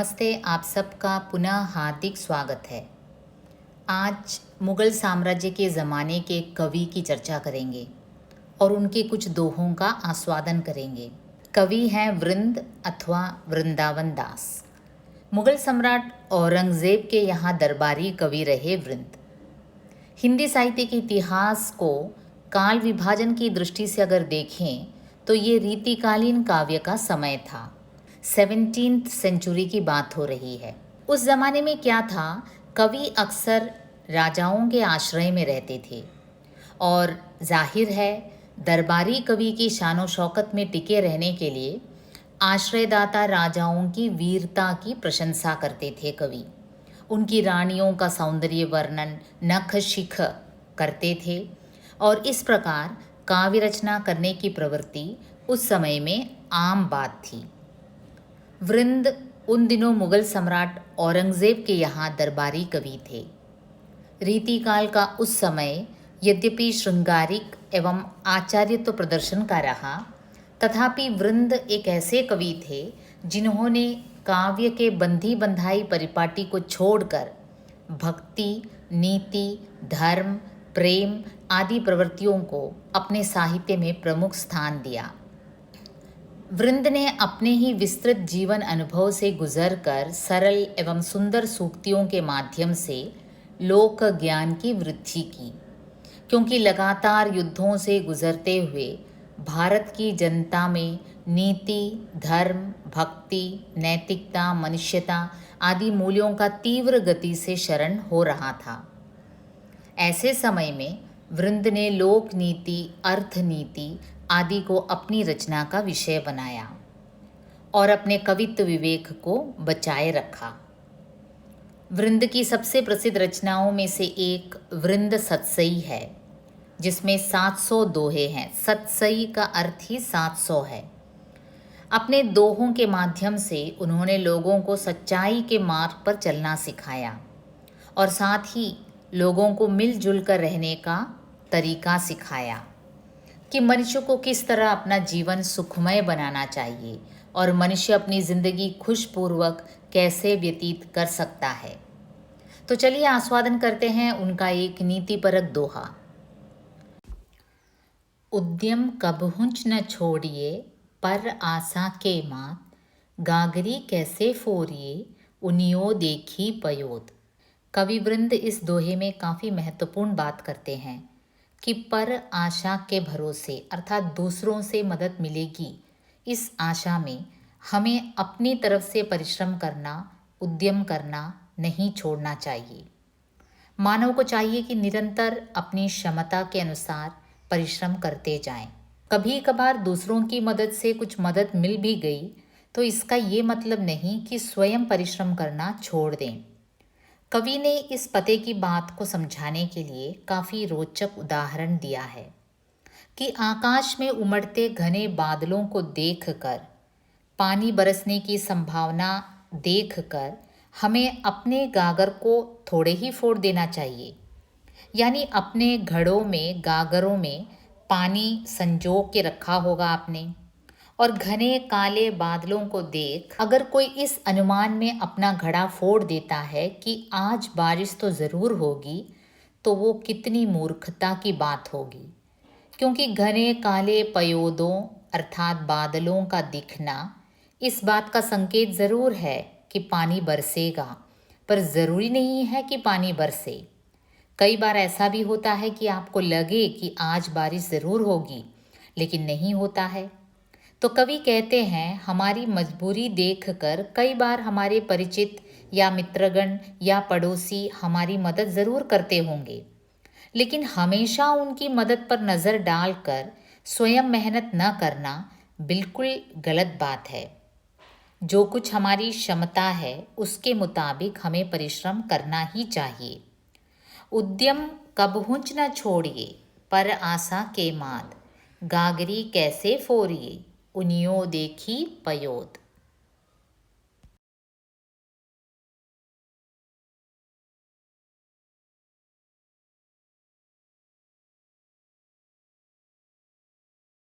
नमस्ते, आप सबका पुनः हार्दिक स्वागत है। आज मुग़ल साम्राज्य के ज़माने के कवि की चर्चा करेंगे और उनके कुछ दोहों का आस्वादन करेंगे। कवि हैं वृंद अथवा वृंदावन दास। मुग़ल सम्राट औरंगज़ेब के यहाँ दरबारी कवि रहे वृंद। हिंदी साहित्य के इतिहास को काल विभाजन की दृष्टि से अगर देखें तो ये रीतिकालीन काव्य का समय था। 17th सेंचुरी की बात हो रही है। उस ज़माने में क्या था, कवि अक्सर राजाओं के आश्रय में रहते थे और जाहिर है दरबारी कवि की शानो शौकत में टिके रहने के लिए आश्रयदाता राजाओं की वीरता की प्रशंसा करते थे कवि। उनकी रानियों का सौंदर्य वर्णन नख शिख करते थे और इस प्रकार काव्य रचना करने की प्रवृत्ति उस समय में आम बात थी। वृंद उन दिनों मुग़ल सम्राट औरंगज़ेब के यहाँ दरबारी कवि थे। रीतिकाल का उस समय यद्यपि श्रृंगारिक एवं आचार्यत्व प्रदर्शन का रहा, तथापि वृंद एक ऐसे कवि थे जिन्होंने काव्य के बंधी बंधाई परिपाटी को छोड़कर भक्ति, नीति, धर्म, प्रेम आदि प्रवृत्तियों को अपने साहित्य में प्रमुख स्थान दिया। वृंद ने अपने ही विस्तृत जीवन अनुभव से गुजरकर सरल एवं सुंदर सूक्तियों के माध्यम से लोक ज्ञान की वृद्धि की, क्योंकि लगातार युद्धों से गुजरते हुए भारत की जनता में नीति, धर्म, भक्ति, नैतिकता, मनुष्यता आदि मूल्यों का तीव्र गति से क्षरण हो रहा था। ऐसे समय में वृंद ने लोक नीति, अर्थनीति आदि को अपनी रचना का विषय बनाया और अपने कवित्व विवेक को बचाए रखा। वृंद की सबसे प्रसिद्ध रचनाओं में से एक वृंद सतसई है, जिसमें 700 दोहे हैं। सतसई का अर्थ ही 700 है। अपने दोहों के माध्यम से उन्होंने लोगों को सच्चाई के मार्ग पर चलना सिखाया और साथ ही लोगों को मिलजुल कर रहने का तरीका सिखाया कि मनुष्य को किस तरह अपना जीवन सुखमय बनाना चाहिए और मनुष्य अपनी ज़िंदगी खुशपूर्वक कैसे व्यतीत कर सकता है। तो चलिए आस्वादन करते हैं उनका एक नीतिपरक दोहा। उद्यम कबहुंच न छोड़िए, पर आशा के मात, गागरी कैसे फोरिए, उनियो देखी पयोद। कवि वृंद इस दोहे में काफ़ी महत्वपूर्ण बात करते हैं कि पर आशा के भरोसे अर्थात दूसरों से मदद मिलेगी, इस आशा में हमें अपनी तरफ से परिश्रम करना, उद्यम करना नहीं छोड़ना चाहिए। मानव को चाहिए कि निरंतर अपनी क्षमता के अनुसार परिश्रम करते जाएं। कभी कभार दूसरों की मदद से कुछ मदद मिल भी गई तो इसका ये मतलब नहीं कि स्वयं परिश्रम करना छोड़ दें। कवि ने इस पते की बात को समझाने के लिए काफ़ी रोचक उदाहरण दिया है कि आकाश में उमड़ते घने बादलों को देखकर, पानी बरसने की संभावना देखकर हमें अपने गागर को थोड़े ही फोड़ देना चाहिए। यानी अपने घड़ों में, गागरों में पानी संजो के रखा होगा आपने, और घने काले बादलों को देख अगर कोई इस अनुमान में अपना घड़ा फोड़ देता है कि आज बारिश तो ज़रूर होगी, तो वो कितनी मूर्खता की बात होगी। क्योंकि घने काले पयोदों अर्थात बादलों का दिखना इस बात का संकेत ज़रूर है कि पानी बरसेगा, पर ज़रूरी नहीं है कि पानी बरसे। कई बार ऐसा भी होता है कि आपको लगे कि आज बारिश ज़रूर होगी, लेकिन नहीं होता है। तो कवि कहते हैं हमारी मजबूरी देखकर कई बार हमारे परिचित या मित्रगण या पड़ोसी हमारी मदद ज़रूर करते होंगे, लेकिन हमेशा उनकी मदद पर नज़र डालकर स्वयं मेहनत न करना बिल्कुल गलत बात है। जो कुछ हमारी क्षमता है उसके मुताबिक हमें परिश्रम करना ही चाहिए। उद्यम कबहुंच न छोड़िए, पर आशा के मात, गागरी कैसे फोरिए, उनियो देखी पयोद।